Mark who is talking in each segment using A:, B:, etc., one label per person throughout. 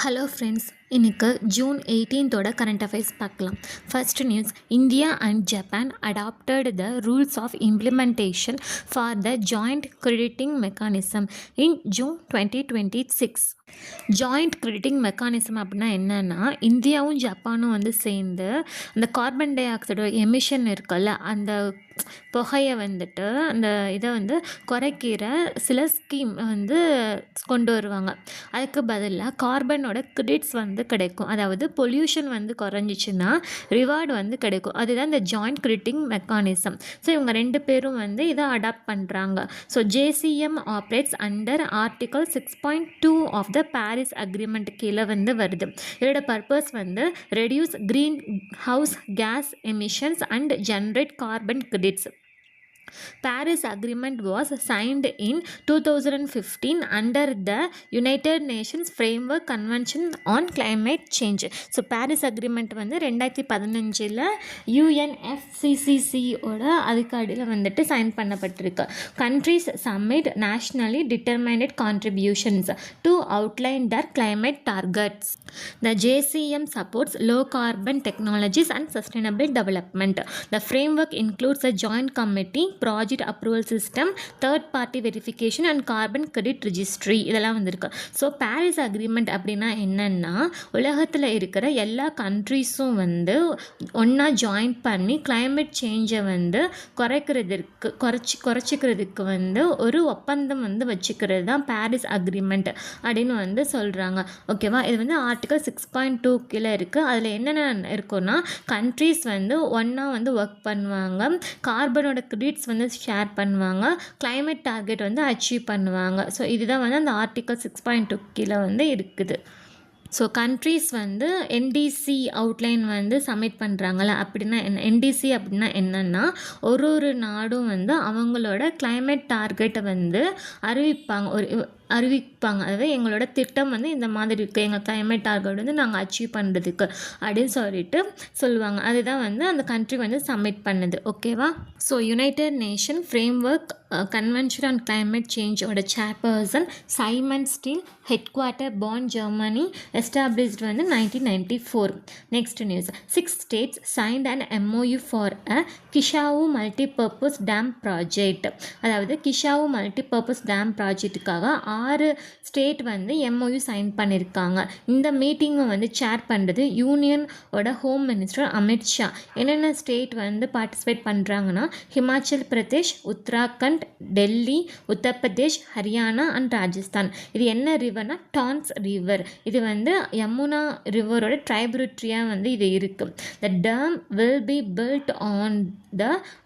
A: Hello friends, இன்னைக்கு June 18 current affairs பார்க்கலாம். First news, India and Japan adopted the rules of implementation for the joint crediting mechanism in June 2026. Joint crediting mechanism அப்படின்னா என்னன்னா, இந்தியாவும் ஜப்பானும் வந்து சேர்ந்து அந்த கார்பன் டை ஆக்சைடு எமிஷன் இருக்குல்ல, அந்த புகையை வந்துட்டு அந்த இதை வந்து குறைக்கிற சில ஸ்கீம் வந்து கொண்டு வருவாங்க. அதுக்கு பதிலாக கார்பனோட கிரெடிட்ஸ் வந்து கிடைக்கும். அதாவது பொல்யூஷன் வந்து குறைஞ்சிச்சின்னா ரிவார்டு வந்து கிடைக்கும். அதுதான் இந்த ஜாயிண்ட் கிரெடிட்டிங் மெக்கானிசம். ஸோ இவங்க ரெண்டு பேரும் வந்து இதை அடாப்ட் பண்ணுறாங்க. So JCM operates under article 6.2 of the Paris agreement கீழே வந்து வருது. இதோட பர்பஸ் வந்து reduce green house gas emissions and generate carbon credits. Paris Agreement was signed in 2015 under the United Nations Framework Convention on Climate Change. So Paris agreement வந்து 2015 UNFCCC ஓட அதுக்கு அடியில் வந்துட்டு சைன் பண்ணப்பட்டிருக்கு. Countries submit nationally determined contributions to outline their climate targets. The JCM supports low carbon technologies and sustainable development. The framework includes a joint committee, project approval system, third party verification and carbon credit registry இதெல்லாம் வந்திருக்கு. So Paris agreement அப்படின்னா என்னென்னா, உலகத்தில் இருக்கிற எல்லா கண்ட்ரீஸும் வந்து ஒன்றா join பண்ணி கிளைமேட் சேஞ்சை வந்து குறைச்சிக்கிறதுக்கு வந்து ஒரு ஒப்பந்தம் வந்து வச்சுக்கிறது தான் பாரிஸ் அக்ரிமெண்ட் அப்படின்னு வந்து சொல்கிறாங்க. ஓகேவா? இது வந்து ஆர்டிகல் 6.2 கீழே இருக்குது. அதில் என்னென்ன இருக்குன்னா, கண்ட்ரீஸ் வந்து ஒன்றா வந்து ஒர்க் பண்ணுவாங்க, கார்பனோட கிரெடிட்ஸ் வந்து ஷேர் பண்ணுவாங்க, கிளைமேட் டார்கெட் வந்து அச்சீவ் பண்ணுவாங்க. ஸோ இதுதான் வந்து அந்த ஆர்டிகல் 6.2 கீழே வந்து இருக்குது. ஸோ கண்ட்ரீஸ் வந்து என்டிசி அவுட்லைன் வந்து சப்மிட் பண்ணுறாங்கள, அப்படின்னா என்ன என்டிசி அப்படின்னா என்னென்னா, ஒரு நாடும் வந்து அவங்களோட கிளைமேட் டார்கெட்டை வந்து அறிவிப்பாங்க. அதாவது எங்களோட திட்டம் வந்து இந்த மாதிரி இருக்குது, எங்கள் கிளைமேட் டார்கெட் வந்து நாங்கள் அச்சீவ் பண்ணுறதுக்கு அப்படின்னு சொல்லிட்டு சொல்லுவாங்க. அதுதான் வந்து அந்த கண்ட்ரி வந்து சப்மிட் பண்ணுது. ஓகேவா? So united nation framework convention on climate சேஞ்சோட chairperson Simon Stiell, head quarter Bonn, Germany, established வந்து 1994. Next news, 6 states signed an MOU for a Kishau multipurpose dam project. அதாவது கிஷாவு மல்டிபர்பஸ் டேம் ப்ராஜெக்ட்டுக்காக 6 ஸ்டேட் வந்து MOU sign பண்ணியிருக்காங்க. இந்த மீட்டிங்கை வந்து சேர் பண்ணுறது யூனியனோட ஹோம் மினிஸ்டர் அமித்ஷா. என்னென்ன ஸ்டேட் வந்து பார்ட்டிசிபேட் பண்ணுறாங்கன்னா, ஹிமாச்சல் பிரதேஷ், உத்தராகண்ட், டெல்லி, உத்தரப்பிரதேஷ், ஹரியானா அண்ட் ராஜஸ்தான். இது என்ன ரிவர்னா டான்ஸ் ரிவர். இது வந்து யமுனா ரிவரோட ட்ரைபுரிட்டியாக வந்து இது இருக்குது. The dam will be built on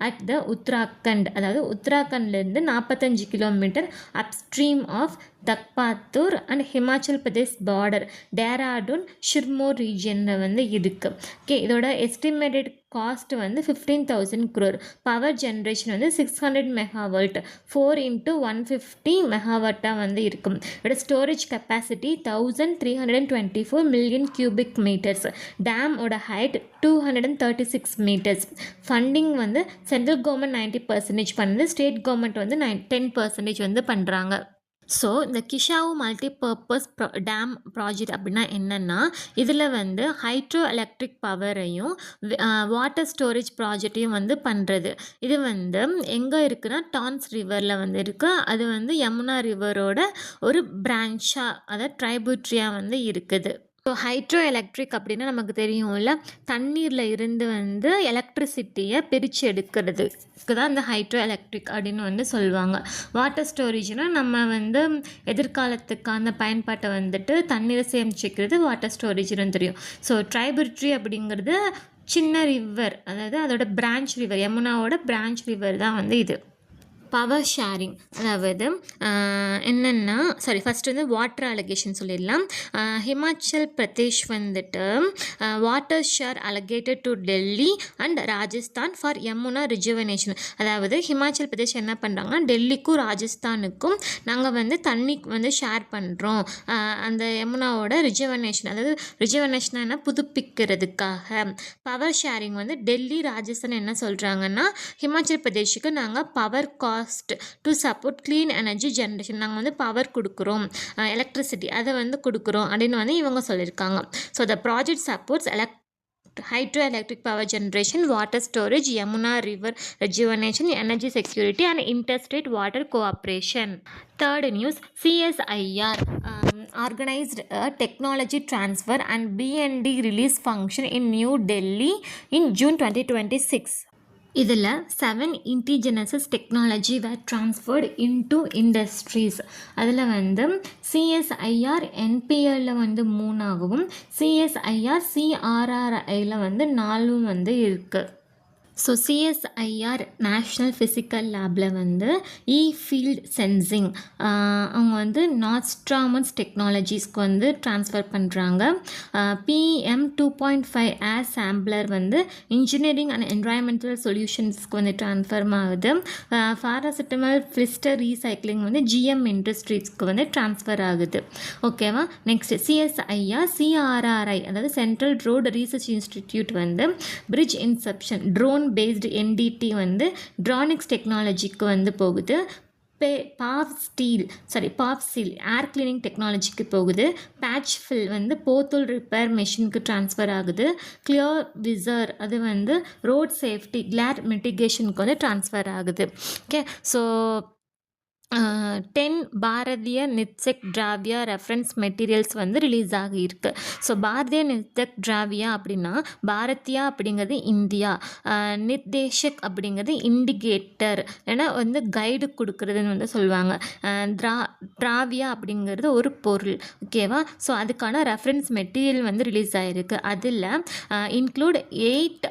A: at the Uttarakhand. அதாவது உத்தராகண்ட்லேருந்து 45 kilometre upstream of Dakpathar and Himachal Pradesh border, Dehradun, Sirmaur ரீஜியனில் வந்து இருக்குது. ஓகே, இதோட எஸ்டிமேட்டட் காஸ்ட் வந்து 15,000 crore. பவர் ஜென்ரேஷன் வந்து 600 மெகாவாட், 4 × 150 மெகாவாட்டாக வந்து இருக்கும். இதோட storage capacity 1324 million cubic metres. டேமோட ஹைட் 236 மீட்டர்ஸ். ஃபண்டிங் வந்து சென்ட்ரல் கவர்மெண்ட் 90% பண்ணுது, ஸ்டேட் கவர்மெண்ட் வந்து 10% வந்து பண்ணுறாங்க. ஸோ இந்த கிஷாவு மல்டிபர்பஸ் டேம் ப்ராஜெக்ட் அப்படின்னா என்னென்னா, இதில் வந்து ஹைட்ரோ எலக்ட்ரிக் பவரையும் வாட்டர் ஸ்டோரேஜ் ப்ராஜெக்டையும் வந்து பண்ணுறது. இது வந்து எங்கே இருக்குன்னா டான்ஸ் ரிவரில் வந்து இருக்குது. அது வந்து யமுனா ரிவரோட ஒரு பிரான்ச்சாக, அதாவது ட்ரைபுட்ரியாக வந்து இருக்குது. ஸோ ஹைட்ரோ எலக்ட்ரிக் அப்படின்னா நமக்கு தெரியும்ல, தண்ணீரில் இருந்து வந்து எலக்ட்ரிசிட்டியை பிரித்து எடுக்கிறதுக்கு தான் இந்த ஹைட்ரோ எலக்ட்ரிக் அப்படின்னு வந்து சொல்லுவாங்க. வாட்டர் ஸ்டோரேஜ்னால் நம்ம வந்து எதிர்காலத்துக்கான பயன்பாட்டை வந்துட்டு தண்ணீரை சேமிச்சிக்கிறது வாட்டர் ஸ்டோரேஜ்னு தெரியும். ஸோ ட்ரைபுட்ரி அப்படிங்கிறது சின்ன ரிவர், அதாவது அதோட பிரான்ச் ரிவர், யமுனாவோட பிரான்ச் ரிவர் தான் வந்து இது. பவர் ஷேரிங் அதாவது என்னென்னா, ஃபஸ்ட்டு வந்து வாட்டர் அலகேஷன் சொல்லிடலாம். ஹிமாச்சல் பிரதேஷ் வந்துட்டு water share allocated to Delhi and Rajasthan for Yamuna rejuvenation. அதாவது ஹிமாச்சல் பிரதேஷ் என்ன பண்ணுறாங்கன்னா, டெல்லிக்கும் ராஜஸ்தானுக்கும் நாங்கள் வந்து தண்ணி வந்து ஷேர் பண்ணுறோம் அந்த யமுனாவோட ரிஜுவனேஷன். அதாவது ரிஜுவனேஷன் என்ன, புதுப்பிக்கிறதுக்காக. பவர் ஷேரிங் வந்து டெல்லி ராஜஸ்தான் என்ன சொல்கிறாங்கன்னா, ஹிமாச்சல் பிரதேஷுக்கு நாங்கள் power cost to support clean energy generation. நாங்கள் வந்து பவர் கொடுக்குறோம், எலக்ட்ரிசிட்டி அதை வந்து கொடுக்குறோம் அப்படின்னு வந்து இவங்க சொல்லியிருக்காங்க. So the project supports hydroelectric power generation, water storage, Yamuna river rejuvenation, energy security and interstate water cooperation. Third news, CSIR organized a technology transfer and B&D release function in New Delhi in June 2026. இதில் 7 indigenous technology were transferred into industries. அதில் வந்து CSIR NPL வந்து 3 ஆகவும் CSIR CRRIல வந்து 4 வந்து இருக்குது. So CSIR national physical லேபில் வந்து ஃபீல்ட் சென்சிங் அவங்க வந்து நாஸ்ட்ராமஸ் டெக்னாலஜிஸ்க்கு வந்து ட்ரான்ஸ்ஃபர் பண்ணுறாங்க. PM 2.5 ஏர் சாம்பிளர் வந்து இன்ஜினியரிங் அண்ட் என்வரான்மெண்டல் சொல்யூஷன்ஸ்க்கு வந்து ட்ரான்ஸ்ஃபர் ஆகுது. பாராசிட்டமல் ஃபிலிஸ்டர் ரீசைக்ளிங் வந்து GM இண்டஸ்ட்ரீஸ்க்கு வந்து ட்ரான்ஸ்ஃபர் ஆகுது. ஓகேவா. நெக்ஸ்ட் சிஎஸ்ஐஆர் CRRI அதாவது சென்ட்ரல் ரோடு ரிசர்ச் இன்ஸ்டிடியூட் வந்து bridge inspection drone based NDT வந்து ட்ரானிக்ஸ் டெக்னாலஜிக்கு வந்து போகுது. பாப் சீல் ஏர் கிளீனிங் டெக்னாலஜிக்கு போகுது. பேட்ச் ஃபில் வந்து போத்தூல் ரிப்பேர் மெஷினுக்கு ட்ரான்ஸ்ஃபர் ஆகுது. கிளியர் விசர் அது வந்து ரோட் சேஃப்டி கிளாட் மிட்டிகேஷனுக்கு வந்து ட்ரான்ஸ்ஃபர் ஆகுது. Okay. So 10 Bharatiya நிர்தேக் Dravya reference materials வந்து ரிலீஸ் ஆகியிருக்கு. ஸோ பாரதிய நிர்தேக் திராவியா அப்படின்னா பாரதியா அப்படிங்கிறது இந்தியா, நிர்தேஷக் அப்படிங்கிறது இண்டிகேட்டர் ஏன்னா வந்து கைடு கொடுக்குறதுன்னு வந்து சொல்லுவாங்க. திராவியா அப்படிங்கிறது ஒரு பொருள். ஓகேவா. ஸோ அதுக்கான ரெஃபரன்ஸ் மெட்டீரியல் வந்து ரிலீஸ் ஆகிருக்கு. அதில் include 8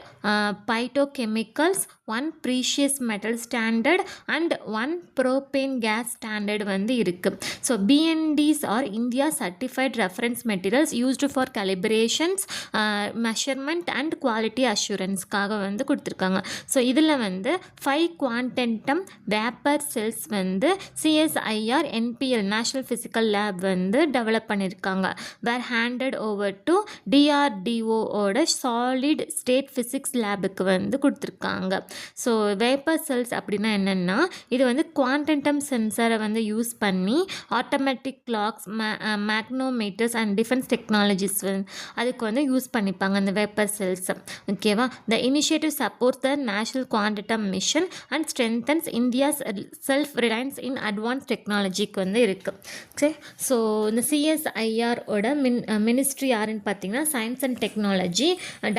A: phytochemicals, 1 precious metal standard and 1 propane gas standard வந்து இருக்குது. So BNDs are India certified reference materials used for calibrations, measurement and quality assuranceக்காக வந்து கொடுத்துருக்காங்க. ஸோ இதில் வந்து 5 quantum vapor cells வந்து CSIR NPL National Physical Lab வந்து develop பண்ணியிருக்காங்க. வேர் handed over to DRDO ஓட சாலிட் ஸ்டேட் ஃபிசிக்ஸ் லேபுக்கு வந்து கொடுத்துருக்காங்க. ஸோ வேப்பர் செல்ஸ் அப்படின்னா என்னென்னா இது வந்து குவாண்டம் சென்சரை வந்து யூஸ் பண்ணி automatic clocks, magnetometers and defence technologies அதுக்கு வந்து யூஸ் பண்ணிப்பாங்க அந்த வேப்பர் செல்ஸ். ஓகேவா. The initiative support the national quantum mission and strengthens India's self reliance in advance டெக்னாலஜிக்கு வந்து இருக்குது. ஓகே. ஸோ இந்த CSIR-ஓட மினிஸ்ட்ரி யாருன்னு பார்த்தீங்கன்னா science and technology.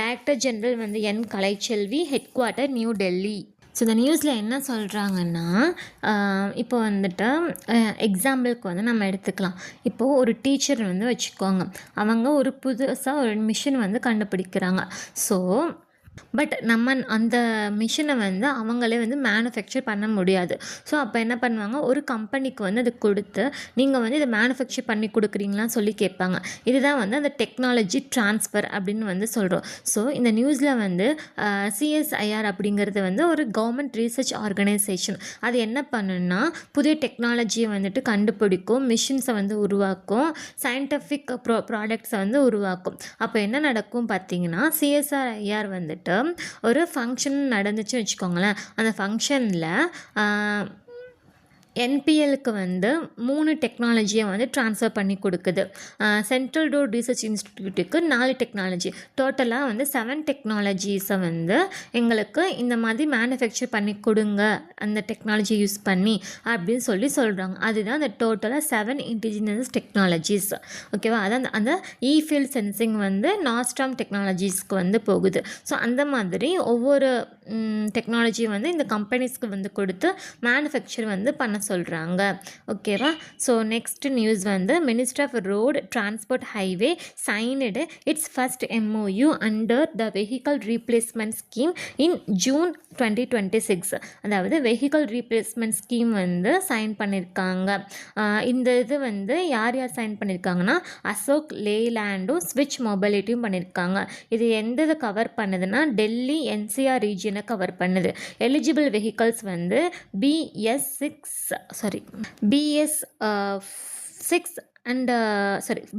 A: Director general வந்து N. Kalaiselvi, head quarter New Delhi. So இந்த நியூஸில் என்ன சொல்கிறாங்கன்னா இப்போ வந்துட்டு எக்ஸாம்பிளுக்கு வந்து நம்ம எடுத்துக்கலாம். இப்போது ஒரு டீச்சர் வந்து வச்சுக்கோங்க, அவங்க ஒரு புதுசாக ஒரு மிஷின் வந்து கண்டுபிடிக்கிறாங்க. ஸோ பட் நம்ம அந்த மிஷினை வந்து அவங்களே வந்து மேனுஃபேக்சர் பண்ண முடியாது. ஸோ அப்போ என்ன பண்ணுவாங்க, ஒரு கம்பெனிக்கு வந்து அது கொடுத்து நீங்கள் வந்து இதை மேனுஃபேக்சர் பண்ணி கொடுக்குறீங்களான்னு சொல்லி கேட்பாங்க. இதுதான் வந்து அந்த டெக்னாலஜி ட்ரான்ஸ்ஃபர் அப்படின்னு வந்து சொல்கிறோம். ஸோ இந்த நியூஸில் வந்து CSIR அப்படிங்கிறது வந்து ஒரு கவர்மெண்ட் ரிசர்ச் ஆர்கனைசேஷன். அது என்ன பண்ணுன்னா புதிய டெக்னாலஜியை வந்துட்டு கண்டுபிடிக்கும், மிஷின்ஸை வந்து உருவாக்கும், சயின்டிஃபிக் ப்ராடக்ட்ஸை வந்து உருவாக்கும். அப்போ என்ன நடக்கும் பார்த்தீங்கன்னா CSIR வந்துட்டு ஒரு ஃபங்க்ஷன் நடந்துச்சு வச்சுக்கோங்களேன். அந்த ஃபங்க்ஷனில் NPLக்கு வந்து 3 டெக்னாலஜியை வந்து ட்ரான்ஸ்ஃபர் பண்ணி கொடுக்குது. சென்ட்ரல் ரோட் ரிசர்ச் இன்ஸ்டிடியூட்டுக்கு 4 டெக்னாலஜி, டோட்டலாக வந்து 7 டெக்னாலஜிஸை வந்து எங்களுக்கு இந்த மாதிரி மேனுஃபேக்சர் பண்ணி கொடுங்க அந்த டெக்னாலஜி யூஸ் பண்ணி அப்படின்னு சொல்கிறாங்க. அதுதான் அந்த டோட்டலாக 7 இண்டிஜினஸ் டெக்னாலஜிஸ். ஓகேவா. அதான் அந்த ஃபீல்ட் சென்சிங் வந்து நாஸ்ட்ராம் டெக்னாலஜிஸ்க்கு வந்து போகுது. ஸோ அந்த மாதிரி ஒவ்வொரு டெக்னாலஜியை வந்து இந்த கம்பெனிஸ்க்கு வந்து கொடுத்து மேனுஃபேக்சர் வந்து பண்ண சொல்கிறாங்க. ஓகேவா. ஸோ நெக்ஸ்ட் நியூஸ் வந்து ministry of road transport highway signed its first MOU under the vehicle replacement scheme in June 2026. அதாவது வெஹிக்கல் ரீப்ளேஸ்மெண்ட் ஸ்கீம் வந்து சைன் பண்ணியிருக்காங்க. இந்த இது வந்து யார் சைன் பண்ணியிருக்காங்கன்னா அசோக் லேலாண்டும் ஸ்விட்ச் மொபைலிட்டியும் பண்ணியிருக்காங்க. இது எந்த இதை கவர் பண்ணுதுன்னா டெல்லி NCR ரீஜியனை கவர் பண்ணுது. எலிஜிபிள் வெஹிக்கல்ஸ் வந்து BS6 and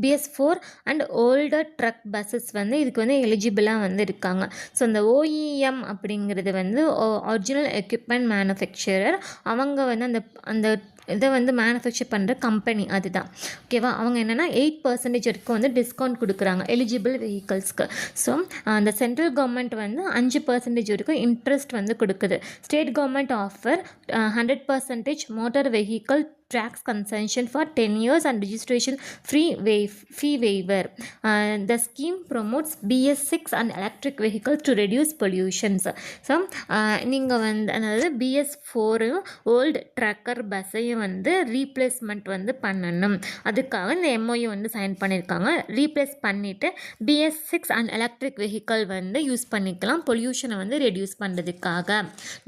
A: BS4 and older truck buses வந்து இதுக்கு வந்து எலிஜிபிளாக வந்து இருக்காங்க. ஸோ இந்த OEM அப்படிங்கிறது வந்து ஒரிஜினல் எக்யூப்மெண்ட் மேனுஃபேக்சரர். அவங்க வந்து அந்த அந்த இதை வந்து மேனுஃபேக்சர் பண்ணுற கம்பெனி அதுதான். ஓகேவா? அவங்க என்னென்னா 8% வரைக்கும் வந்து டிஸ்கவுண்ட் கொடுக்குறாங்க எலிஜிபிள் வெஹிக்கல்ஸ்க்கு. ஸோ அந்த சென்ட்ரல் கவர்மெண்ட் வந்து 5% வரைக்கும் இன்ட்ரெஸ்ட் வந்து கொடுக்குது. State government offer 100% motor vehicle tax concession for 10 years and registration fee waiver. The scheme promotes BS6 and electric vehicles to reduce pollutions. So நீங்கள் வந்து அதாவது BS4 ஓல்டு ட்ரக்கர் பஸ்ஸையும் வந்து replacement வந்து பண்ணணும். அதுக்காக இந்த MOU வந்து சைன் பண்ணியிருக்காங்க. ரீப்ளேஸ் பண்ணிவிட்டு BS6 அண்ட் எலக்ட்ரிக் வெஹிக்கல் வந்து யூஸ் பண்ணிக்கலாம் பொல்யூஷனை வந்து ரெடியூஸ் பண்ணுறதுக்காக.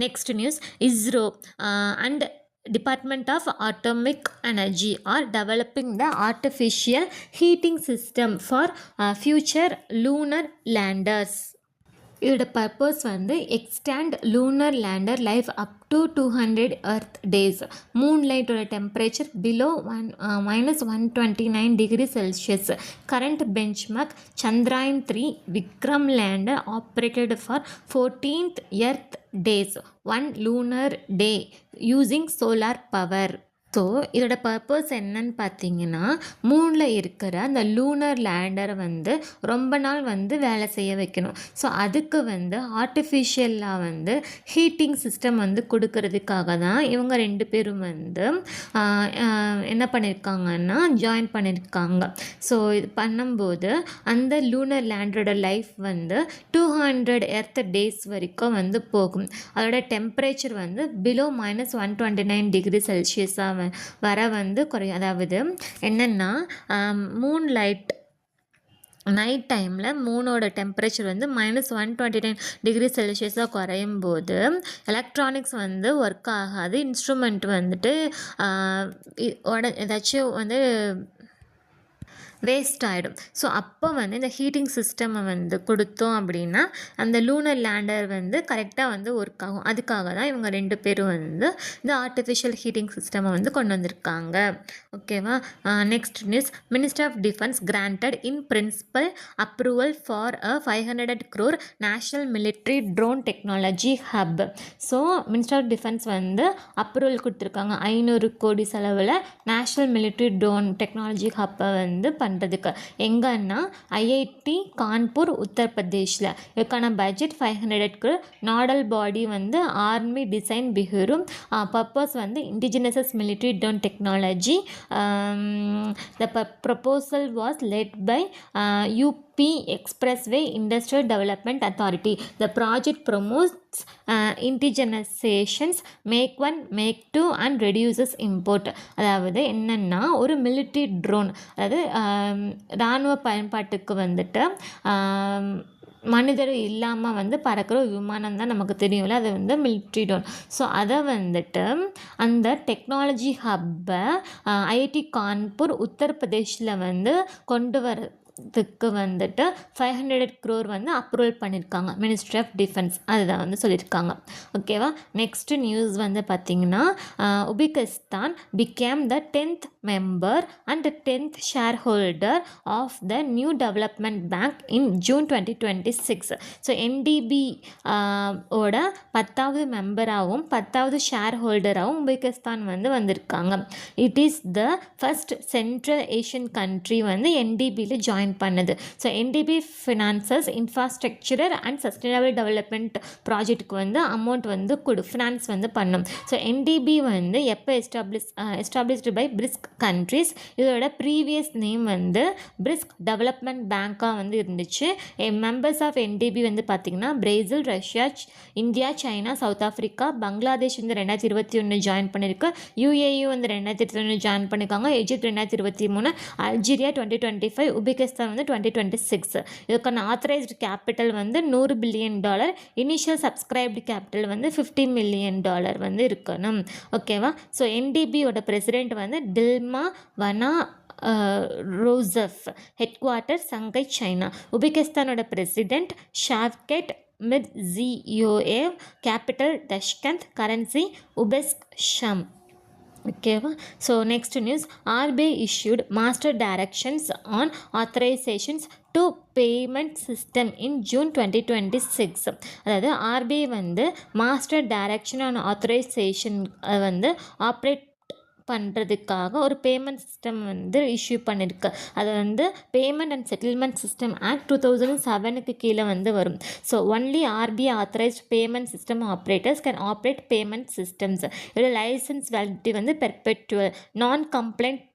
A: Next news, ISRO and Department of Atomic Energy are developing the artificial heating system for future lunar landers. இதோட பர்பஸ் வந்து extend lunar lander life up to 200 earth days. மூன்லைட்டோட temperature below -129 degree Celsius. Current benchmark Chandrayaan 3 Vikram lander operated for 14th earth days, 1 lunar day using solar power. So இதோட purpose என்னன்னு பார்த்தீங்கன்னா, மூணில் இருக்கிற அந்த lunar லேண்டரை வந்து ரொம்ப நாள் வந்து வேலை செய்ய வைக்கணும். ஸோ அதுக்கு வந்து ஆர்டிஃபிஷியலாக வந்து ஹீட்டிங் சிஸ்டம் வந்து கொடுக்கறதுக்காக தான் இவங்க 2 பேரும் வந்து என்ன பண்ணியிருக்காங்கன்னா ஜாயின் பண்ணியிருக்காங்க. ஸோ இது பண்ணும்போது அந்த லூனர் லேண்டரோட லைஃப் வந்து 200 எர்த் டேஸ் வரைக்கும் வந்து போகும். அதோட டெம்பரேச்சர் வந்து பிலோ -129 டிகிரி செல்சியஸாக வர வந்து குறையும். அதாவது என்னென்னா மூன் லைட் நைட் டைமில் மூனோட டெம்பரேச்சர் வந்து -129 டிகிரி செல்சியஸாக குறையும் போது எலக்ட்ரானிக்ஸ் வந்து ஒர்க் ஆகாது. இன்ஸ்ட்ருமெண்ட் வந்துட்டு ஏதாச்சும் வந்து வேஸ்ட் ஆகிடும். ஸோ அப்போ வந்து இந்த ஹீட்டிங் சிஸ்டமை வந்து கொடுத்தோம் அப்படின்னா அந்த லூனர் லேண்டர் வந்து கரெக்டாக வந்து ஒர்க் ஆகும். அதுக்காக தான் இவங்க 2 பேரும் வந்து இந்த ஆர்டிஃபிஷியல் ஹீட்டிங் சிஸ்டமை வந்து கொண்டு வந்திருக்காங்க. ஓகேவா? Next news, minister of defence granted in principle approval for a 500 crore national military drone technology hub. So minister of defence வந்து அப்ரூவல் கொடுத்துருக்காங்க 500 கோடி செலவில் நேஷ்னல் மிலிட்ரி ட்ரோன் டெக்னாலஜி ஹப்பை வந்து பண்ணுறதுக்கு. எங்கன்னா IIT கான்பூர் உத்தரப்பிரதேஷில். இதுக்கான பட்ஜெட் 500 crore. நாடல் பாடி வந்து ஆர்மி டிசைன் பிஹூரு. பர்பஸ் வந்து indigenous military drone technology. The proposal was led by UP Expressway Industrial Development Authority. The project promotes indigenizations, make one, make two and reduces import. அதாவது என்னென்னா ஒரு military drone, அதாவது இராணுவ பயன்பாட்டுக்கு வந்துட்டு மனிதர் இல்லாமல் வந்து பறக்கிற விமானம் தான் நமக்கு தெரியும்ல, அது வந்து மிலிட்ரி ட்ரோன். ஸோ அதை வந்துட்டு அந்த டெக்னாலஜி ஹப்பை IIT கான்பூர் உத்தரப்பிரதேஷில் வந்து கொண்டு வரதுக்கு வந்துட்டு 500 crore வந்து அப்ரூவல் பண்ணியிருக்காங்க மினிஸ்ட்ரி ஆஃப் டிஃபென்ஸ். அதுதான் வந்து சொல்லியிருக்காங்க. ஓகேவா? நெக்ஸ்ட் நியூஸ் வந்து பார்த்திங்கன்னா, Uzbekistan became the 10th member and 10th shareholder of the New Development Bank in June 2026. So NDB ஓட 10வது மெம்பராகவும் 10வது ஷேர் ஹோல்டராகவும் உஸ்பெகிஸ்தான் வந்து வந்திருக்காங்க. It is the first central Asian country வந்து NDBயில் ஜாயின் பண்ணுது. So NDB finances infrastructure and sustainable development ப்ராஜெக்ட்டுக்கு வந்து அமௌண்ட் வந்து ஃபினான்ஸ் வந்து பண்ணும். ஸோ NDB வந்து எப்போ எஸ்டாப்ளிஷ்டு பை பிரிஸ்க் கண்ட்ரிஸ். இதோட ப்ரீவியஸ் நேம் வந்து பிரிஸ்க் டெவலப்மெண்ட் பேங்காக வந்து இருந்துச்சு. மெம்பர்ஸ் ஆஃப் NDB வந்து பார்த்திங்கன்னா Brazil, Russia, India, China, south Africa, Bangladesh வந்து 2021 ஜாயின் பண்ணியிருக்கு. UAE வந்து 2021 ஜாயின் பண்ணியிருக்காங்க. எஜிப்ட் 2023, அல்ஜீரியா 2025, உஸ்பெகிஸ்தான் வந்து 2026. இதுக்கான ஆத்தரைஸ்டு கேபிட்டல் வந்து $100 பில்லியன். இனிஷியல் சப்ஸ்கிரைப்டு கேபிட்டல் வந்து $50 மில்லியன் வந்து இருக்கணும். ஓகேவா? ஸோ NDBயோட பிரசிடெண்ட் வந்து Dilma Vana Rousseff. Head quarter Shanghai, China. உஸ்பெகிஸ்தானோட president Shavkat Mirziyoyev. Capital Tashkent. Currency உபெஸ்க் ஷம். ஓகேவா. So next news, RBI issued master directions on authorisations to payment system in June 2026. அதாவது RBI வந்து master direction on authorisation வந்து operate பண்ணுறதுக்காக ஒரு payment system வந்து issue பண்ணியிருக்கு. அது வந்து payment and settlement system act 2007க்கு கீழே வந்து வரும். So only RBI authorised payment system operators can operate payment systems. இதோட லைசன்ஸ் வேலிடிட்டி வந்து பெர்பெச்சுவல். நான் கம்ப்ளைண்ட்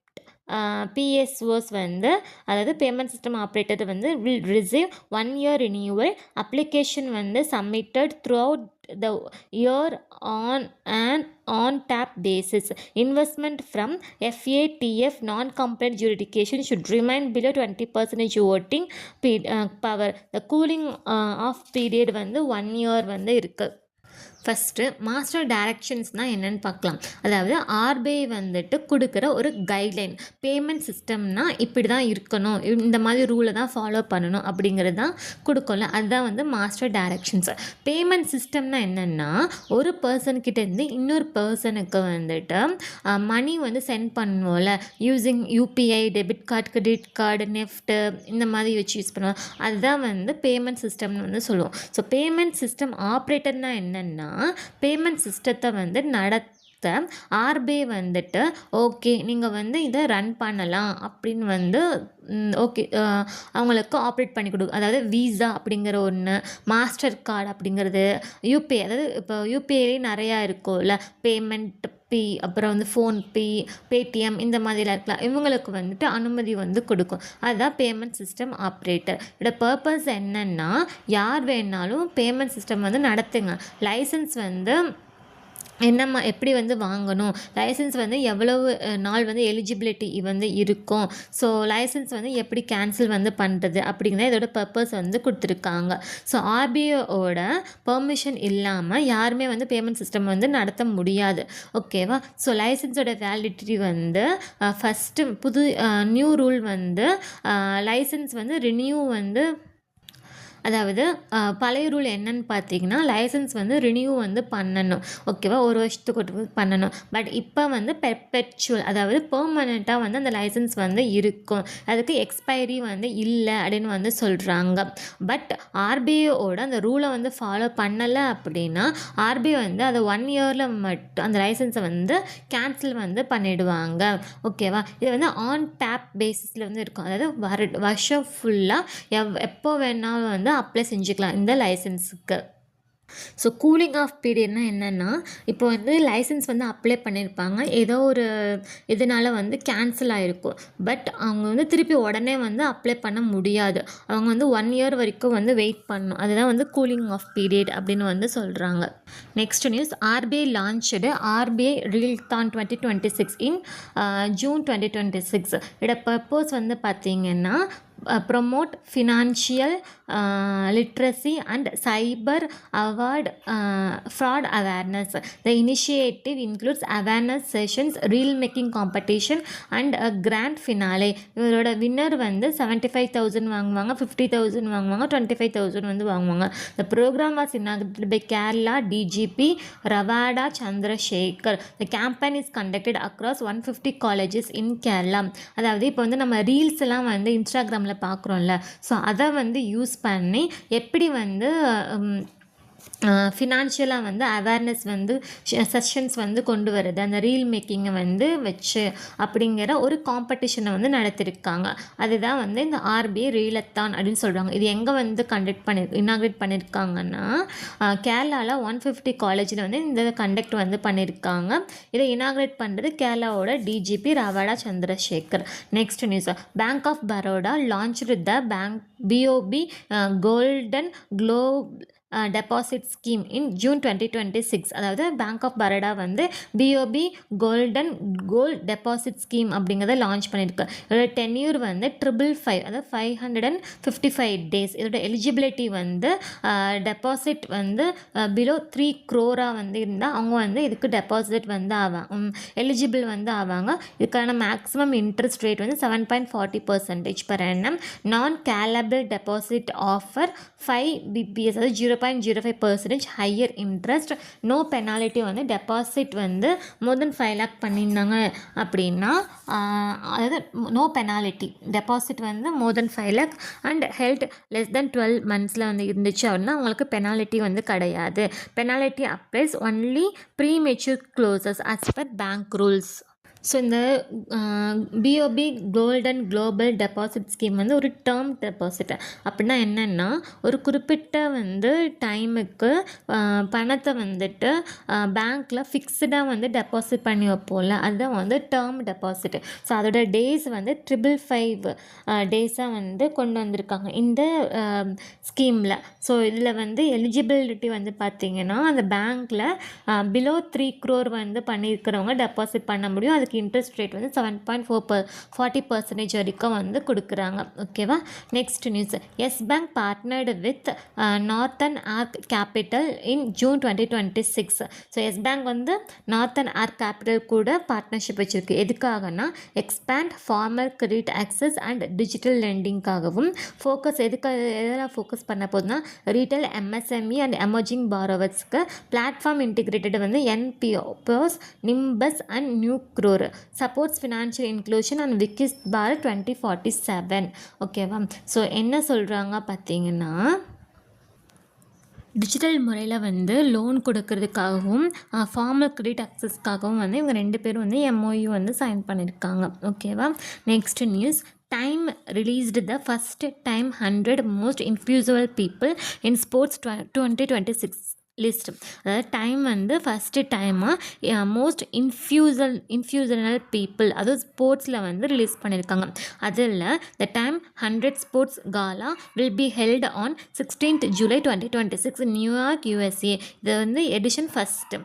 A: பிஎஸ்ஓஸ் வந்து, அதாவது பேமெண்ட் சிஸ்டம் ஆப்ரேட்டர் வந்து will receive 1 year renewal. Application வந்து submitted throughout the year on an on-tap basis. Investment from FATF non-compliant jurisdiction should remain below 20% voting power. The cooling off period வந்து 1 year வந்து இருக்குது. First master டைரக்ஷன்ஸ்னால் என்னென்னு பார்க்கலாம். அதாவது RBI வந்துட்டு கொடுக்குற ஒரு கைட்லைன். பேமெண்ட் சிஸ்டம்னால் இப்படி தான் இருக்கணும், இந்த மாதிரி ரூலை தான் ஃபாலோ பண்ணணும் அப்படிங்கிறது தான் கொடுக்கல. அதுதான் வந்து மாஸ்டர் டைரக்ஷன்ஸ். பேமெண்ட் சிஸ்டம்னால் என்னென்னா, ஒரு பர்சன்கிட்டேருந்து இன்னொரு பர்சனுக்கு வந்துட்டு மணி வந்து சென்ட் பண்ணுவோம்ல, using UPI, debit card, credit card, NEFT இந்த மாதிரி வச்சு யூஸ் பண்ணுவோம். அதுதான் வந்து பேமெண்ட் சிஸ்டம்னு வந்து சொல்லுவோம். ஸோ பேமெண்ட் சிஸ்டம் ஆப்ரேட்டர்னால் என்னென்னா, பேமெண்ட் சிஸ்டத்தை வந்து நடத்த ஆர்பிஐ வந்துட்டு ஓகே நீங்கள் வந்து இதை ரன் பண்ணலாம் அப்படின்னு வந்து ஓகே அவங்களுக்கு ஆப்ரேட் பண்ணி கொடுக்கும். அதாவது வீசா அப்படிங்கிற ஒன்று, மாஸ்டர் கார்டு அப்படிங்கிறது, யூபிஐ, அதாவது இப்போ யூபிஐ நிறையா இருக்கும்ல, பேமெண்ட் பே, அப்புறம் வந்து ஃபோன்பே, பேடிஎம் இந்த மாதிரிலாம் இருக்கலாம். இவங்களுக்கு வந்துட்டு அனுமதி வந்து கொடுக்கும். அதுதான் பேமெண்ட் சிஸ்டம் ஆப்ரேட்டர். இதோட பர்பஸ் என்னென்னா, யார் வேணாலும் பேமெண்ட் சிஸ்டம் வந்து நடத்துங்க. லைசன்ஸ் வந்து என்னம்மா எப்படி வந்து வாங்கணும், லைசன்ஸ் வந்து எவ்வளவு நாள் வந்து எலிஜிபிலிட்டி வந்து இருக்கும், ஸோ லைசன்ஸ் வந்து எப்படி கேன்சல் வந்து பண்ணுறது அப்படிங்கிற இதோட பர்பஸ் வந்து கொடுத்துருக்காங்க. ஸோ ஆர்பிஐயோட பெர்மிஷன் இல்லாமல் யாருமே வந்து பேமெண்ட் சிஸ்டம் வந்து நடத்த முடியாது. ஓகேவா. ஸோ லைசன்ஸோட வேலிடிட்டி வந்து ஃபஸ்ட்டு புது நியூ ரூல் வந்து லைசன்ஸ் வந்து ரினியூ வந்து, அதாவது பழைய ரூல் என்னன்னு பார்த்தீங்கன்னா, லைசன்ஸ் வந்து ரினியூ வந்து பண்ணணும். ஓகேவா. ஒரு வருஷத்துக்கு பண்ணணும். பட் இப்போ வந்து பெர்பெச்சுவல், அதாவது பெர்மனெண்ட்டாக வந்து அந்த லைசன்ஸ் வந்து இருக்கும். அதுக்கு எக்ஸ்பைரி வந்து இல்லை அப்படின்னு வந்து சொல்கிறாங்க. பட் ஆர்பிஐயோட அந்த ரூலை வந்து ஃபாலோ பண்ணலை அப்படின்னா ஆர்பிஐ வந்து அதை 1 yearல் மட்டும் அந்த லைசன்ஸை வந்து கேன்சல் வந்து பண்ணிவிடுவாங்க. ஓகேவா. இது வந்து ஆன் டேப் பேசிஸில் வந்து இருக்கும். அதாவது வருஷம் ஃபுல்லாக எப்போ வேணாலும் வந்து அப்ளை செஞ்சுக்கலாம் இந்த லைசன்ஸுக்கு. ஸோ கூலிங் ஆஃப் பீரியட்னா என்னென்னா, இப்போ வந்து லைசன்ஸ் வந்து அப்ளை பண்ணியிருப்பாங்க, ஏதோ ஒரு இதனால் வந்து கேன்சல் ஆகிருக்கும். பட் அவங்க வந்து திருப்பி உடனே வந்து அப்ளை பண்ண முடியாது. அவங்க வந்து 1 year வரைக்கும் வந்து வெயிட் பண்ணணும். அதுதான் வந்து கூலிங் ஆஃப் பீரியட் அப்படின்னு வந்து சொல்கிறாங்க. Next news, RBI launched RBI ரீல்தான் 2026 இன் ஜூன் 2026. இதோட பர்பஸ் வந்து பார்த்திங்கன்னா, promote financial literacy and cyber fraud awareness. The initiative includes awareness sessions, reel making competition and a grand finale. இவரோட வின்னர் வந்து 75,000 வாங்குவாங்க, 50,000 வாங்குவாங்க, 25,000 வந்து வாங்குவாங்க. The program was inaugurated by Kerala DGP Ravada Chandrasekhar. The campaign is conducted across 150 colleges in Kerala. அதாவது இப்போ வந்து நம்ம ரீல்ஸ் எல்லாம் வந்து இன்ஸ்டாகிராமில் பார்க்குறோம்ல, ஸோ அதை வந்து யூஸ் பண்ணி எப்படி வந்து ஃபினான்ஷியலாக வந்து அவேர்னஸ் வந்து செஷன்ஸ் வந்து கொண்டு வருது, அந்த ரீல் மேக்கிங்கை வந்து வச்சு அப்படிங்கிற ஒரு காம்படிஷனை வந்து நடத்திருக்காங்க. அதுதான் வந்து இந்த ஆர்பிஐ ரீலத்தான் அப்படின்னு சொல்கிறாங்க. இது எங்கே வந்து இனாக்ரேட் பண்ணியிருக்காங்கன்னா, கேரளாவில் 150 காலேஜில் வந்து இந்த கண்டக்ட் வந்து பண்ணியிருக்காங்க. இதை இனாக்ரேட் பண்ணுறது கேரளாவோட DGP Ravada Chandrasekhar. Next news, bank of Baroda launched the bank BOB golden globe deposit scheme in June 2026. அதாவது பேங்க் ஆஃப் பரோடா வந்து BOB golden gold deposit scheme அப்படிங்கிறத லான்ச் பண்ணியிருக்கு. இதோட டென்யூர் வந்து 555, அதாவது 555 days. இதோட எலிஜிபிலிட்டி வந்து டெபாசிட் வந்து பிலோ 3 crore வந்து இருந்தால் அவங்க வந்து இதுக்கு டெபாசிட் வந்து எலிஜிபிள் வந்து ஆவாங்க. இதுக்கான மேக்ஸிமம் இன்ட்ரெஸ்ட் ரேட் வந்து 7.40% per annum. நான் கேலபிள் டெபாசிட் ஆஃபர் 5 bps, அதாவது 0.5 0.05% ஹையர் இன்ட்ரெஸ்ட், நோ பெனாலிட்டி வந்து டெபாசிட் வந்து மோர் தென் 5 lakh பண்ணியிருந்தாங்க அப்படின்னா, அதாவது நோ பெனாலிட்டி டெபாசிட் வந்து more than 5 lakh and held less than 12 monthஸில் வந்து இருந்துச்சு அப்படின்னா அவங்களுக்கு பெனாலிட்டி வந்து கிடையாது. Penalty applies only premature closes as per bank rules. So இந்த BOB golden global deposit scheme வந்து ஒரு டேர்ம் டெபாசிட். அப்படின்னா என்னென்னா, ஒரு குறிப்பிட்ட வந்து டைமுக்கு பணத்தை வந்துட்டு பேங்க்கில் ஃபிக்ஸ்டாக வந்து டெபாசிட் பண்ணி வைப்போம்ல, அதுதான் வந்து டேர்ம் டெபாசிட். ஸோ அதோட டேஸ் வந்து 555 டேஸாக வந்து கொண்டு வந்திருக்காங்க இந்த ஸ்கீமில். ஸோ இதில் வந்து எலிஜிபிலிட்டி வந்து பார்த்திங்கன்னா, அந்த பேங்க்கில் பிலோ 3 crore வந்து பண்ணியிருக்கிறவங்க டெபாசிட் பண்ண முடியும். அதுக்கு இன்ட்ரெஸ்ட் ரேட் வந்து 7.40% வரைக்கும் வந்து கொடுக்குறாங்க. ஓகேவா. Next news, yes bank partnered with northern arc capital in June 2026. So yes bank வந்து நார்த்தன் ஆர்க் கேபிட்டல் கூட பார்ட்னர்ஷிப் வச்சுருக்கு. எதுக்காகனா expand formal credit access and digital லெண்டிங்காகவும் ஃபோக்கஸ் எதெல்லாம் ஃபோக்கஸ் பண்ண போதுன்னா, ரீட்டைல், எம்எஸ்எம்இ அண்ட் எமர்ஜிங் பாரோவர்ஸ்க்கு பிளாட்ஃபார்ம் இன்டிகிரேட்டட் வந்து NPOs, Nimbus and new crore supports financial inclusion and Viksit Bharat 2047. ஓகேவா. ஸோ என்ன சொல்கிறாங்க பார்த்தீங்கன்னா, டிஜிட்டல் முறையில் வந்து லோன் கொடுக்கறதுக்காகவும் ஃபார்மல் கிரெடிட் அக்சஸ்க்காகவும் வந்து இவங்க 2 பேரும் வந்து எம்ஓயு வந்து சைன் பண்ணியிருக்காங்க. ஓகேவா. Next news, time released the first time 100 most influential people in sports 2026 list. அதாவது டைம் வந்து ஃபஸ்ட்டு டைமாக மோஸ்ட் இன்ஃப்யூசனல் பீப்புள், அதுவும் ஸ்போர்ட்ஸில் வந்து ரிலீஸ் பண்ணியிருக்காங்க. அதில் the Time 100 sports gala will be held on 16th July 2026 New York, USA. இது வந்து எடிஷன் ஃபஸ்ட்டு.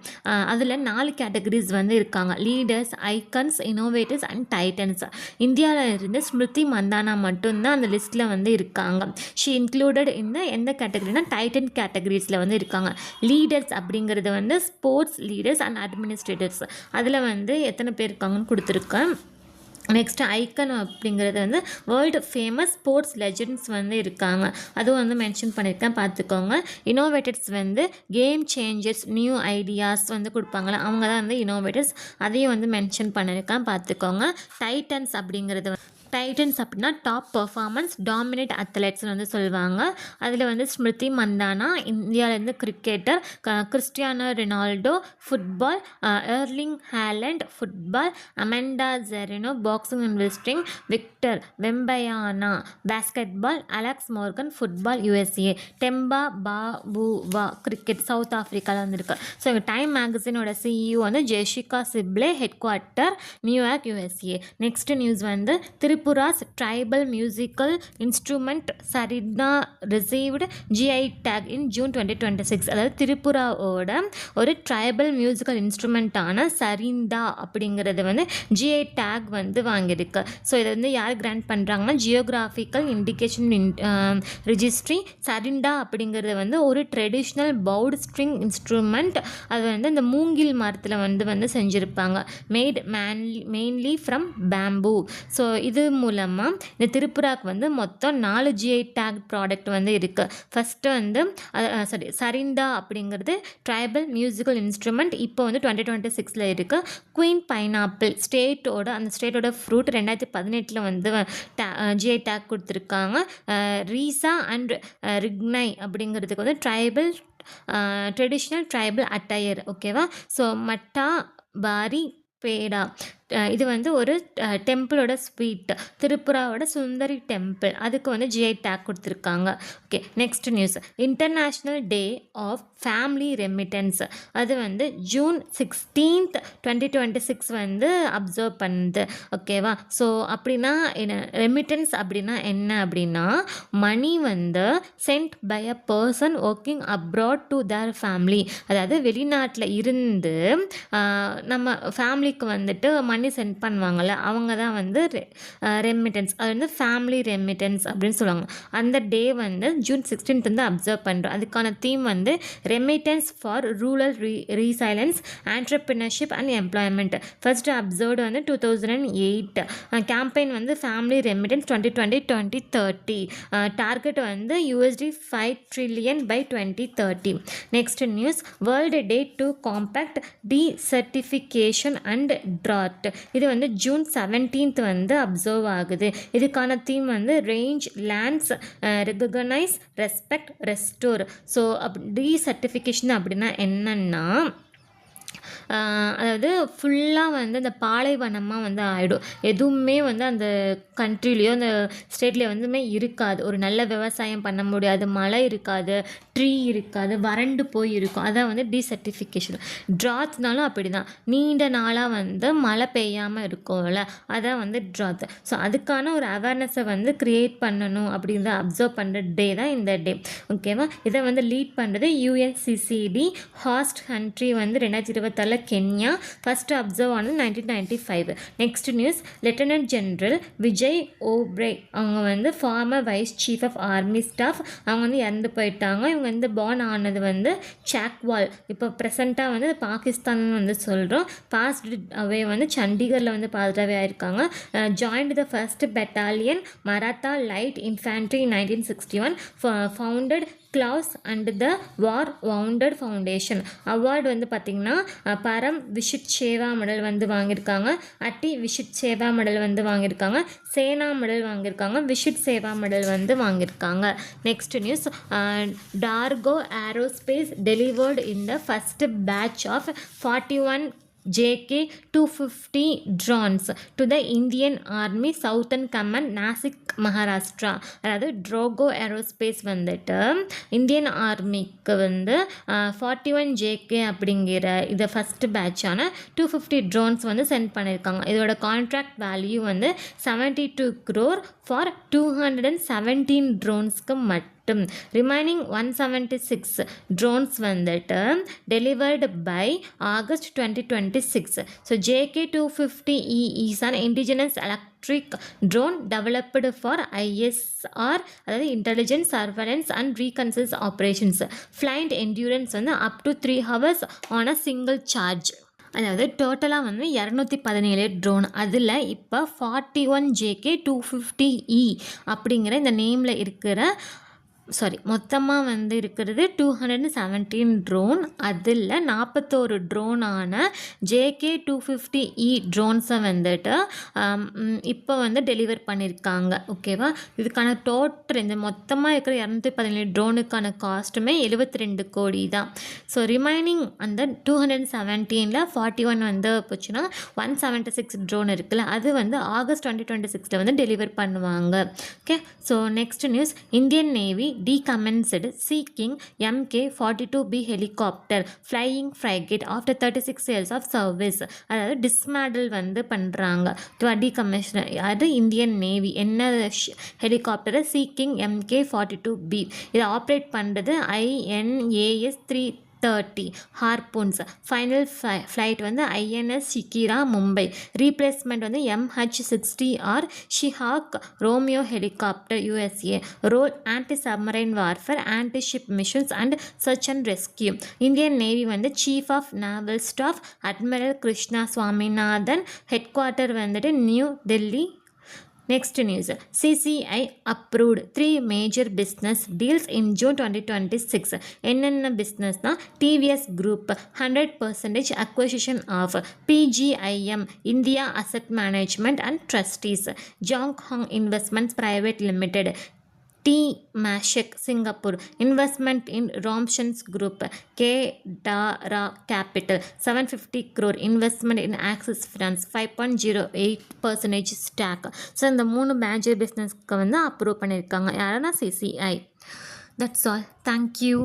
A: அதில் 4 கேட்டகரிஸ் வந்து இருக்காங்க. Leaders, icons, innovators and Titans. இந்தியாவில் இருந்து ஸ்மிருதி மந்தானா மட்டும்தான் அந்த லிஸ்ட்டில் வந்து இருக்காங்க. ஷி இன்க்ளூடட் இந்த எந்த கேட்டகரினா டைட்டன் கேட்டகரிஸில் வந்து இருக்காங்க. லீடர்ஸ் அப்படிங்கிறது வந்து ஸ்போர்ட்ஸ் லீடர்ஸ் அண்ட் அட்மினிஸ்ட்ரேட்டர்ஸ், அதில் வந்து எத்தனை பேர் இருக்காங்கன்னு கொடுத்துருக்கேன். நெக்ஸ்ட்டு ஐக்கன் அப்படிங்கிறது வந்து வேர்ல்டு ஃபேமஸ் ஸ்போர்ட்ஸ் லெஜெண்ட்ஸ் வந்து இருக்காங்க, அதுவும் வந்து மென்ஷன் பண்ணியிருக்கேன், பார்த்துக்கோங்க. இனோவேட்டர்ஸ் வந்து கேம் சேஞ்சர்ஸ், நியூ ஐடியாஸ் வந்து கொடுப்பாங்களா, அவங்க தான் வந்து இனோவேட்டர்ஸ், அதையும் வந்து மென்ஷன் பண்ணியிருக்கேன், பார்த்துக்கோங்க. டைட்டன்ஸ் அப்படிங்கிறது அப்படின்னா டாப் பர்ஃபார்மன்ஸ் டாமினேட் அத்லெட்ஸ்னு வந்து சொல்லுவாங்க. அதில் வந்து ஸ்மிருதி மந்தானா இந்தியாவிலேருந்து cricketer, Cristiano Ronaldo football, Erling Haaland football, Amanda Serrano boxing and wrestling, Victor Wembanyama basketball, Alex Morgan football USA, Temba Bavuma cricket south ஆஃப்ரிக்காவில் வந்துருக்கு. ஸோ எங்கள் டைம் மேகசினோட CEO வந்து Jessica Sibley, head quarter New York USA. Next news வந்து Tripura's tribal musical instrument சரிதா received GI tag in June 2026. அதாவது திரிபுராவோட ஒரு tribal musical இன்ஸ்ட்ருமெண்ட்டான சரிந்தா அப்படிங்கிறது வந்து GI டேக் வந்து வாங்கியிருக்கு. ஸோ இதை வந்து யார் கிராண்ட் பண்ணுறாங்கன்னா, ஜியோகிராஃபிக்கல் இண்டிகேஷன் ரிஜிஸ்ட்ரி. சரிண்டா அப்படிங்கிறது வந்து ஒரு ட்ரெடிஷ்னல் பவுட் ஸ்ட்ரிங் இன்ஸ்ட்ருமெண்ட். அது வந்து இந்த மூங்கில் மரத்தில் வந்து செஞ்சுருப்பாங்க. Made mainly from bamboo. So இது மூலமாக இந்த திரிபுராக்கு வந்து மொத்தம் 4 GI டேக் ப்ராடக்ட் வந்து இருக்குது. ஃபஸ்ட்டு வந்து சரிந்தா அப்படிங்கிறது ட்ரைபல் மியூசிக்கல் இன்ஸ்ட்ருமெண்ட், இப்போ வந்து 2026 இருக்குது. குயின் பைனாப்பிள் அந்த ஸ்டேட்டோட ஃப்ரூட் 2018 வந்து GI டேக் கொடுத்துருக்காங்க. ரீசா அண்ட் ரிக்னை அப்படிங்கிறதுக்கு வந்து ட்ரெடிஷ்னல் ட்ரைபல் அட்டையர். ஓகேவா. ஸோ மட்டா பாரி பேடா இது வந்து ஒரு டெம்பிளோட ஸ்வீட், திரிபுராவோட சுந்தரி டெம்பிள், அதுக்கு வந்து GI டேக் கொடுத்துருக்காங்க. Okay. Next news, international day of family remittances. அது வந்து ஜூன் 16th 2026 வந்து அப்சர்வ் பண்ணுது. ஓகேவா. ஸோ அப்படின்னா என்ன ரெமிட்டன்ஸ் அப்படின்னா என்ன அப்படின்னா, மணி வந்து sent by a person working abroad to their family. அதாவது வெளிநாட்டில் இருந்து நம்ம ஃபேமிலிக்கு வந்துட்டு மணி பண்ணி சென்ட் பண்ணுவாங்கள்ல, அவங்க தான் வந்து ரெமிட்டன்ஸ், அது வந்து ஃபேமிலி ரெமிட்டன்ஸ் அப்படின்னு சொல்லுவாங்க. அந்த டே வந்து ஜூன் 16th வந்து அப்சர்வ் பண்ணுறோம். அதுக்கான தீம் வந்து remittance for rural resilience, entrepreneurship and employment. First observed வந்து 2008. கேம்பெயின் வந்து ஃபேமிலி ரெமிட்டன்ஸ் 2020-2030. டார்கெட் வந்து $5 trillion by 2030. Next news, world day to combat desertification and drought. இது வந்து ஜூன் 17th வந்து அப்சர்வ் ஆகுது. இதுக்கான தீம் வந்து rangelands recognise respect restore. So desertification அப்படின்னா என்னன்னா, அதாவது ஃபுல்லாக வந்து அந்த பாலைவனமாக வந்து ஆகிடும். எதுவுமே வந்து அந்த கண்ட்ரிலேயோ அந்த ஸ்டேட்லேயோ வந்துமே இருக்காது. ஒரு நல்ல விவசாயம் பண்ண முடியாது, மழை இருக்காது, ட்ரீ இருக்காது, வறண்டு போய் இருக்கும். அதான் வந்து டீசர்டிஃபிகேஷன். ட்ராட்ஸ்னாலும் அப்படி தான், நீண்ட நாளாக வந்து மழை பெய்யாமல் இருக்கும்ல, அதான் வந்து ட்ராட். ஸோ அதுக்கான ஒரு அவேர்னஸை வந்து க்ரியேட் பண்ணணும் அப்படின்றத அப்சர்வ் பண்ணுற டே தான் இந்த டே. ஓகேவா? இதை வந்து லீட் பண்ணுறது UNCCD. ஹாஸ்ட் கண்ட்ரி வந்து 2024 கென்யா. ஃபஸ்ட்டு அப்சர்வ் ஆனது 1995. Next news, lieutenant general Vijay Oberoi, அவங்க வந்து former vice chief of army staff. அவங்க வந்து இறந்து போயிட்டாங்க. இவங்க வந்து பார்ன் ஆனது வந்து சாக்வால், இப்போ ப்ரெசண்ட்டாக வந்து பாகிஸ்தான் வந்து சொல்கிறோம். பாஸ்ட் அவே வந்து சண்டிகரில் வந்து பாஸ்டாகவே ஆயிருக்காங்க. Joined the first battalion Maratha light infantry in 1961. Founded class and the war wounded foundation. Award வந்து பார்த்திங்கன்னா பரம் விஷித் சேவா மெடல் வந்து வாங்கியிருக்காங்க, அட்டி விஷித் சேவா மெடல் வந்து வாங்கியிருக்காங்க, சேனா மெடல் வாங்கியிருக்காங்க, விஷித் சேவா மெடல் வந்து வாங்கியிருக்காங்க. நெக்ஸ்ட் நியூஸ், டார்கோ aerospace delivered in the first batch of 41 JK-250 drones to the Indian Army Southern Command, Nasik, Maharashtra. அதாவது ட்ரோகோ ஏரோஸ்பேஸ் வந்துட்டு இந்தியன் ஆர்மிக்கு வந்து 41 JK அப்படிங்கிற இதை ஃபஸ்ட்டு பேட்சான 250 ட்ரோன்ஸ் வந்து சென்ட் பண்ணியிருக்காங்க. இதோட கான்ட்ராக்ட் வேல்யூ வந்து 72 crore ஃபார் 217 ட்ரோன்ஸ்க்கு மட்டும். ரிமைனிங் 176 ட்ரோன்ஸ் வந்துட்டு delivered by August 2026. So JK-250E is an indigenous electric drone developed for ISR, அதாவது intelligence surveillance and reconnaissance operations. Flight endurance வந்து up to 3 hours on a single charge. அதாவது டோட்டலாக வந்து 217 drone. அதில் இப்போ 41 JK-250E அப்படிங்கிற இந்த நேமில் இருக்கிற மொத்தமாக வந்து இருக்கிறது 217 ட்ரோன். அதில் 41 ட்ரோனான JK-250E ட்ரோன்ஸை வந்துட்டு இப்போ வந்து டெலிவர் பண்ணியிருக்காங்க. ஓகேவா? இதுக்கான டோட்டல் இந்த மொத்தமாக இருக்கிற 217 ட்ரோனுக்கான காஸ்ட்டுமே 72 கோடி தான். ஸோ ரிமைனிங் அந்த 217ல் 41 வந்து போச்சுன்னா 176 ட்ரோன் இருக்குல்ல, அது வந்து ஆகஸ்ட் 2026 வந்து டெலிவர் பண்ணுவாங்க. Okay. So next news, Indian navy decommissioned seeking MK-42B helicopter flying frigate after 36 years of service. அதாவது டிஸ்மேடல் வந்து பண்ணுறாங்க, decommission. அது இந்தியன் நேவி என்ன ஹெலிகாப்டரை சீக்கிங் MK-42B இதை ஆப்ரேட் பண்ணுறது INAS 330 ஹார்பூன்ஸ். ஃபைனல் ஃப்ளைட் வந்து INS ஷிகிரா மும்பை. ரீப்ளேஸ்மெண்ட் வந்து MH-60R Seahawk Romeo helicopter USA. Role anti submarine warfare, anti ship missions and search and rescue. Indian navy வந்து chief of naval staff admiral Krishna Swaminathan. Head quarter வந்துட்டு new Delhi. Next news, CCI approved 3 major business deals in June 2026. என்னென்ன பிஸ்னஸ்னா, TVS Group 100% acquisition of PGIM India Asset Management and Trustees, Zhonghong Investments Private Limited, Temasek Singapore investment in Romshans Group, Kedara Capital 750 crore investment in Axis Finance 5.08% stack. So இந்த 3 major பிஸ்னஸ்க்கு வந்து approve பண்ணியிருக்காங்க. யாருன்னா CCI. That's all. Thank you.